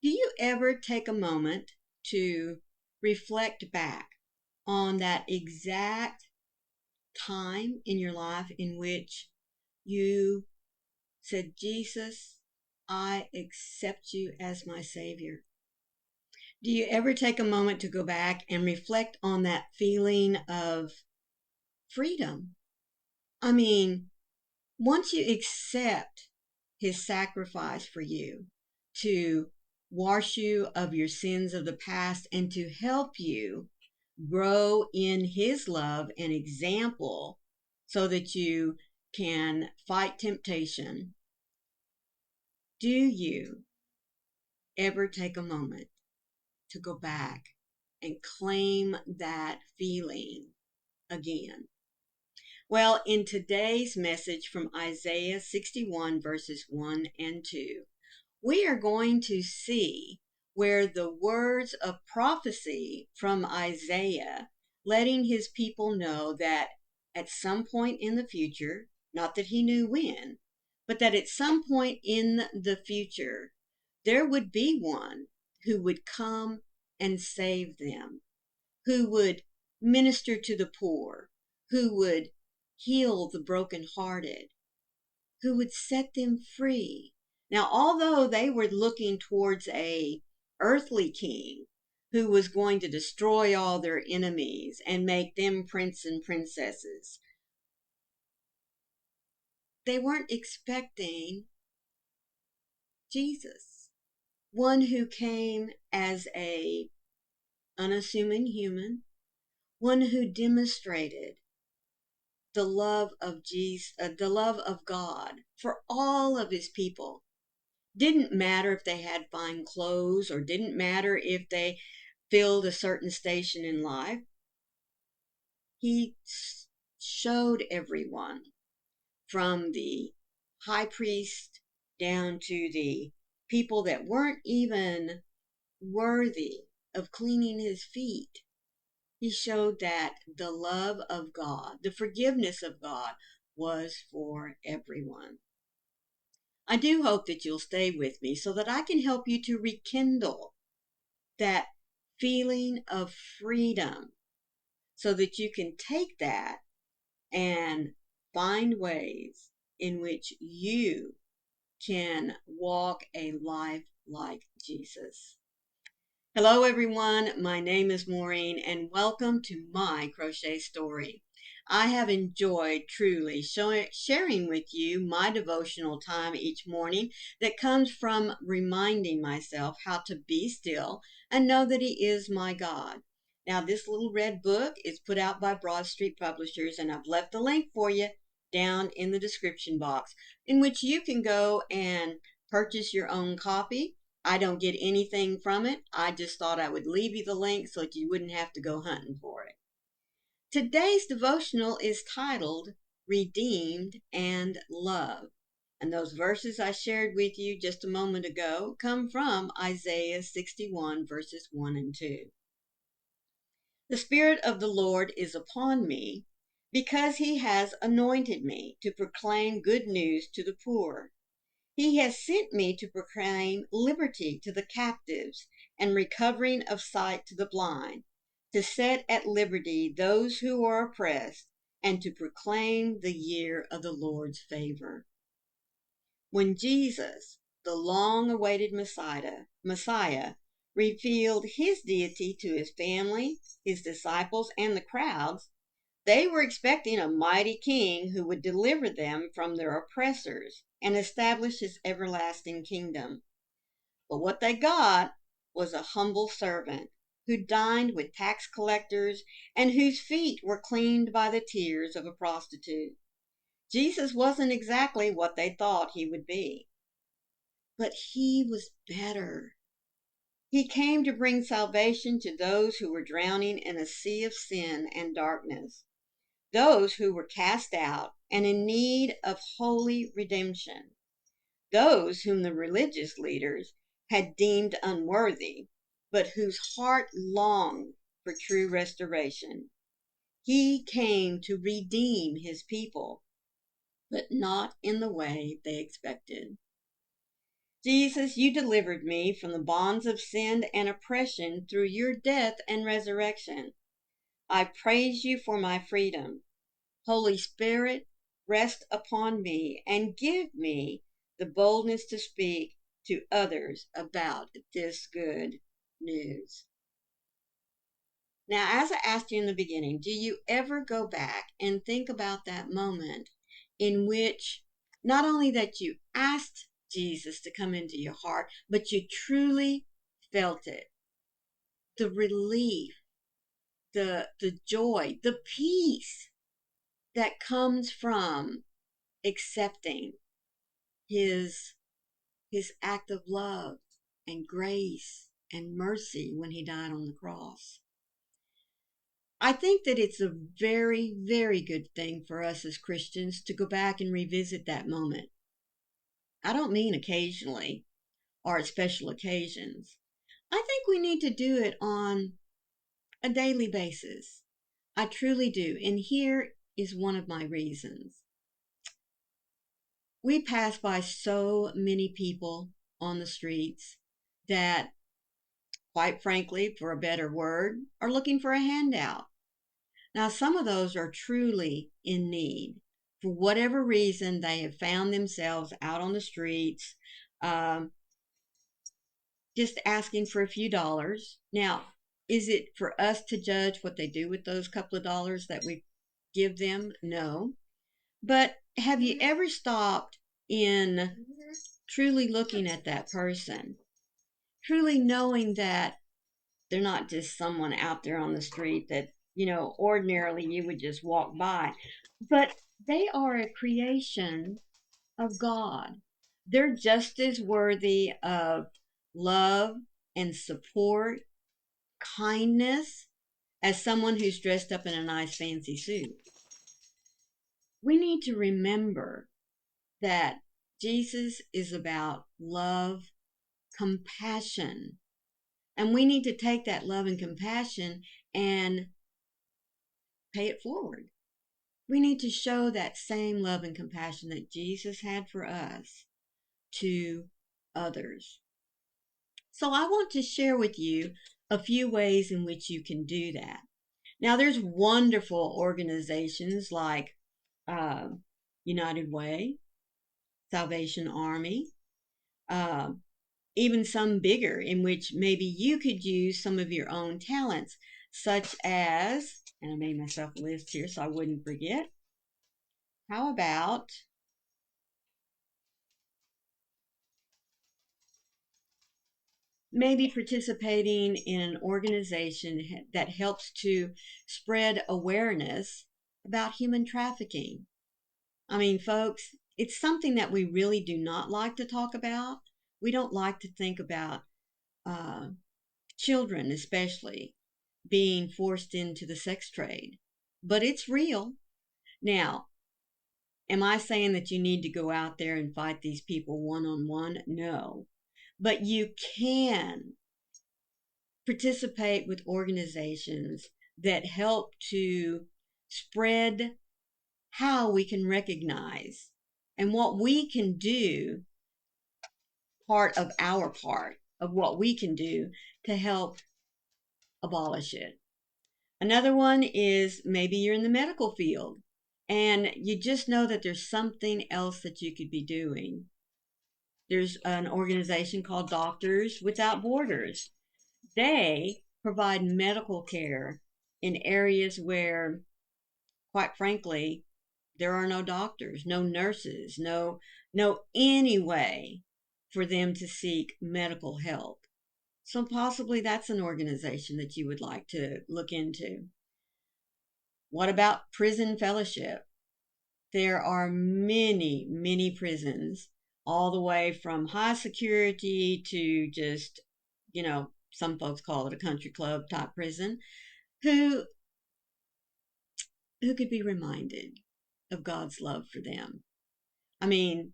Do you ever take a moment to reflect back on that exact time in your life in which you said, Jesus, I accept you as my Savior? Do you ever take a moment to go back and reflect on that feeling of freedom? I mean, once you accept his sacrifice for you to wash you of your sins of the past and to help you grow in his love and example so that you can fight temptation, do you ever take a moment to go back and claim that feeling again? Well, in today's message from Isaiah 61 verses 1 and 2, we are going to see where the words of prophecy from Isaiah, letting his people know that at some point in the future, not that he knew when, but that at some point in the future, there would be one who would come and save them, who would minister to the poor, who would heal the brokenhearted, who would set them free. Now, although they were looking towards a earthly king who was going to destroy all their enemies and make them prince and princesses, they weren't expecting Jesus, one who came as a unassuming human, one who demonstrated the love of Jesus, the love of God for all of his people. Didn't matter if they had fine clothes or didn't matter if they filled a certain station in life. He showed everyone, from the high priest down to the people that weren't even worthy of cleaning his feet. He showed that the love of God, the forgiveness of God, was for everyone. I do hope that you'll stay with me so that I can help you to rekindle that feeling of freedom so that you can take that and find ways in which you can walk a life like Jesus. Hello, everyone. My name is Maureen, and welcome to My Crochet Story. I have enjoyed truly sharing with you my devotional time each morning that comes from reminding myself how to be still and know that He is my God. Now, this little red book is put out by Broad Street Publishers, and I've left the link for you down in the description box, in which you can go and purchase your own copy. I don't get anything from it. I just thought I would leave you the link so that you wouldn't have to go hunting for it. Today's devotional is titled Redeemed and Loved. And those verses I shared with you just a moment ago come from Isaiah 61 verses 1 and 2. The Spirit of the Lord is upon me because He has anointed me to proclaim good news to the poor. He has sent me to proclaim liberty to the captives and recovering of sight to the blind, to set at liberty those who are oppressed, and to proclaim the year of the Lord's favor. When Jesus, the long-awaited Messiah, revealed his deity to his family, his disciples, and the crowds, they were expecting a mighty king who would deliver them from their oppressors and establish his everlasting kingdom. But what they got was a humble servant who dined with tax collectors and whose feet were cleaned by the tears of a prostitute. Jesus wasn't exactly what they thought he would be. But he was better. He came to bring salvation to those who were drowning in a sea of sin and darkness, those who were cast out and in need of holy redemption, those whom the religious leaders had deemed unworthy, but whose heart longed for true restoration. He came to redeem his people, but not in the way they expected. Jesus, you delivered me from the bonds of sin and oppression through your death and resurrection. I praise you for my freedom. Holy Spirit, rest upon me and give me the boldness to speak to others about this good news. Now, as I asked you in the beginning, do you ever go back and think about that moment in which not only that you asked Jesus to come into your heart, but you truly felt it? The relief, the joy, the peace that comes from accepting his act of love and grace and mercy when he died on the cross. I think that it's a very, very good thing for us as Christians to go back and revisit that moment. I don't mean occasionally or at special occasions. I think we need to do it on a daily basis. I truly do. And here is one of my reasons. We pass by so many people on the streets that, quite frankly, for a better word, are looking for a handout. Now, some of those are truly in need. For whatever reason, they have found themselves out on the streets, just asking for a few dollars. Now, is it for us to judge what they do with those couple of dollars that we give them? No. But have you ever stopped in truly looking at that person, truly knowing that they're not just someone out there on the street that, ordinarily you would just walk by, but they are a creation of God. They're just as worthy of love and support, kindness, as someone who's dressed up in a nice fancy suit. We need to remember that Jesus is about love, compassion. And we need to take that love and compassion and pay it forward. We need to show that same love and compassion that Jesus had for us to others. So I want to share with you a few ways in which you can do that. Now, there's wonderful organizations like United Way, Salvation Army, even some bigger in which maybe you could use some of your own talents, such as, and I made myself a list here so I wouldn't forget. How about maybe participating in an organization that helps to spread awareness about human trafficking? I mean, folks, it's something that we really do not like to talk about. We don't like to think about children, especially, being forced into the sex trade. But it's real. Now, am I saying that you need to go out there and fight these people one-on-one? No. But you can participate with organizations that help to spread how we can recognize and what we can do, part of what we can do to help abolish it. Another one is maybe you're in the medical field and you just know that there's something else that you could be doing. There's an organization called Doctors Without Borders. They provide medical care in areas where, quite frankly, there are no doctors, no nurses, no any way for them to seek medical help. So possibly that's an organization that you would like to look into. What about prison fellowship? There are many, many prisons, all the way from high security to just, some folks call it a country club type prison, who could be reminded of God's love for them. I mean,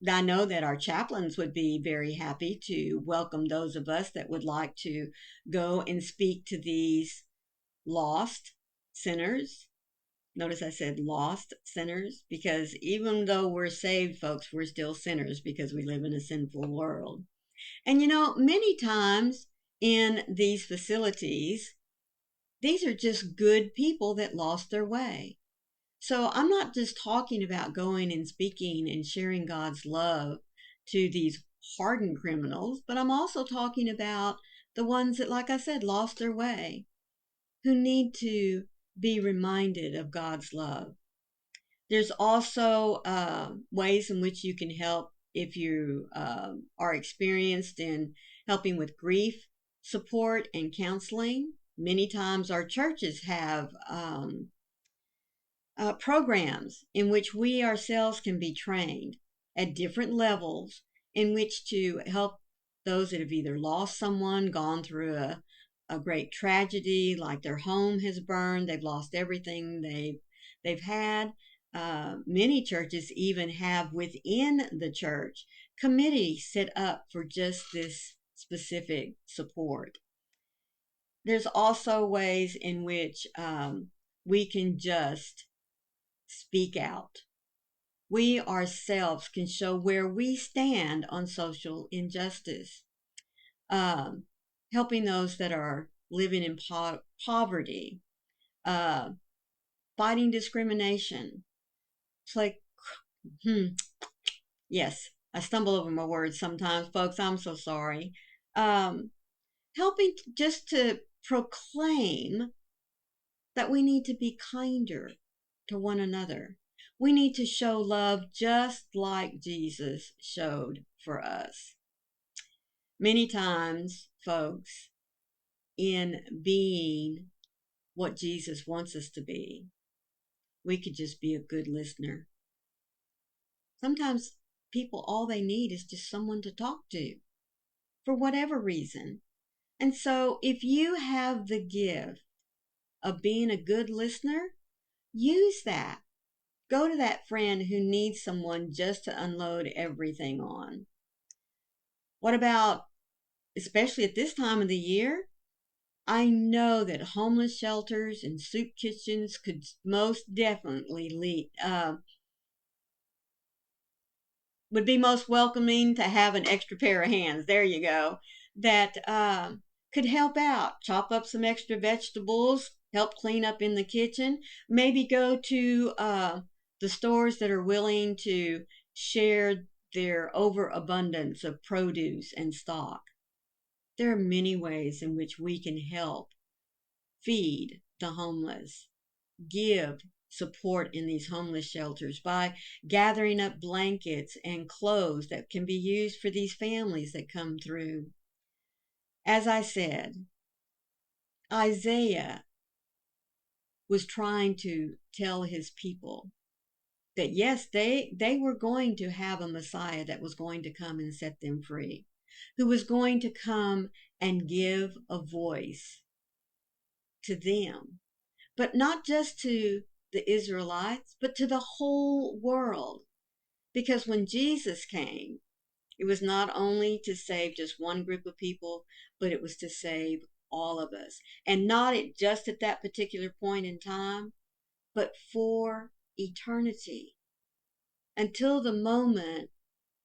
I know that our chaplains would be very happy to welcome those of us that would like to go and speak to these lost sinners Notice I said lost sinners, because even though we're saved, folks, we're still sinners because we live in a sinful world. And many times in these facilities, these are just good people that lost their way. So I'm not just talking about going and speaking and sharing God's love to these hardened criminals, but I'm also talking about the ones that, like I said, lost their way, who need to be reminded of God's love. There's also ways in which you can help if you are experienced in helping with grief support and counseling. Many times our churches have programs in which we ourselves can be trained at different levels in which to help those that have either lost someone, gone through a great tragedy, like their home has burned, they've lost everything they've had. Many churches even have within the church committees set up for just this specific support. There's also ways in which we can just speak out. We ourselves can show where we stand on social injustice, um, helping those that are living in poverty, uh, fighting discrimination. It's like, yes, I stumble over my words sometimes, folks. I'm so sorry. Um, Helping just to proclaim that we need to be kinder to one another. We need to show love just like Jesus showed for us. Many times, folks, in being what Jesus wants us to be, we could just be a good listener. Sometimes people, all they need is just someone to talk to for whatever reason. And so if you have the gift of being a good listener, use that. Go to that friend who needs someone just to unload everything on. What about, especially at this time of the year, I know that homeless shelters and soup kitchens could most definitely would be most welcoming to have an extra pair of hands. There you go. That could help out. Chop up some extra vegetables, help clean up in the kitchen. Maybe go to the stores that are willing to share their overabundance of produce and stock. There are many ways in which we can help feed the homeless, give support in these homeless shelters by gathering up blankets and clothes that can be used for these families that come through. As I said, Isaiah was trying to tell his people that yes, they were going to have a Messiah that was going to come and set them free, who was going to come and give a voice to them, but not just to the Israelites, but to the whole world. Because when Jesus came, it was not only to save just one group of people, but it was to save all of us. And not just at that particular point in time, but for eternity. Until the moment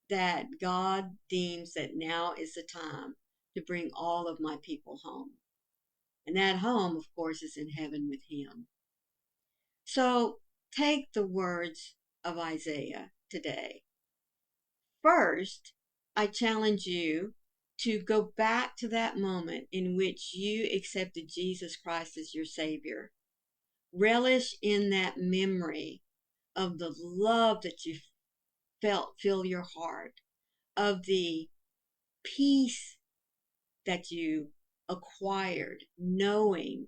that God deems that now is the time to bring all of my people home. And that home, of course, is in heaven with Him. So take the words of Isaiah today. First, I challenge you to go back to that moment in which you accepted Jesus Christ as your Savior. Relish in that memory of the love that you felt fill your heart, of the peace that you acquired, knowing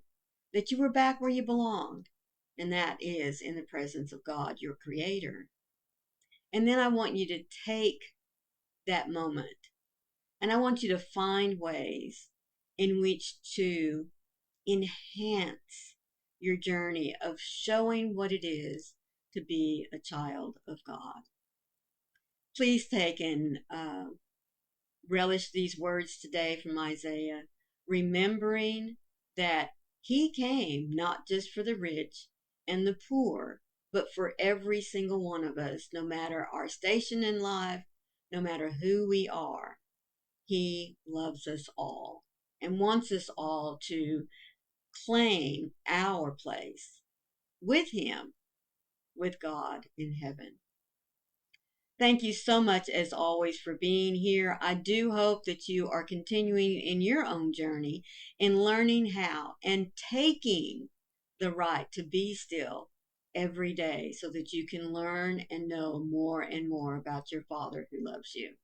that you were back where you belonged, and that is in the presence of God, your Creator. And then I want you to take that moment and I want you to find ways in which to enhance your journey of showing what it is to be a child of God. Please take and relish these words today from Isaiah, remembering that He came not just for the rich, and the poor, but for every single one of us, no matter our station in life, no matter who we are. He loves us all and wants us all to claim our place with Him, with God in heaven. Thank you so much, as always, for being here. I do hope that you are continuing in your own journey in learning how and taking the right to be still every day so that you can learn and know more and more about your Father who loves you.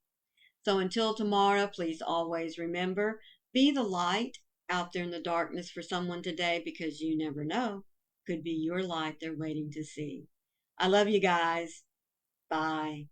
So until tomorrow, please always remember, be the light out there in the darkness for someone today, because you never know. Could be your light they're waiting to see. I love you guys. Bye.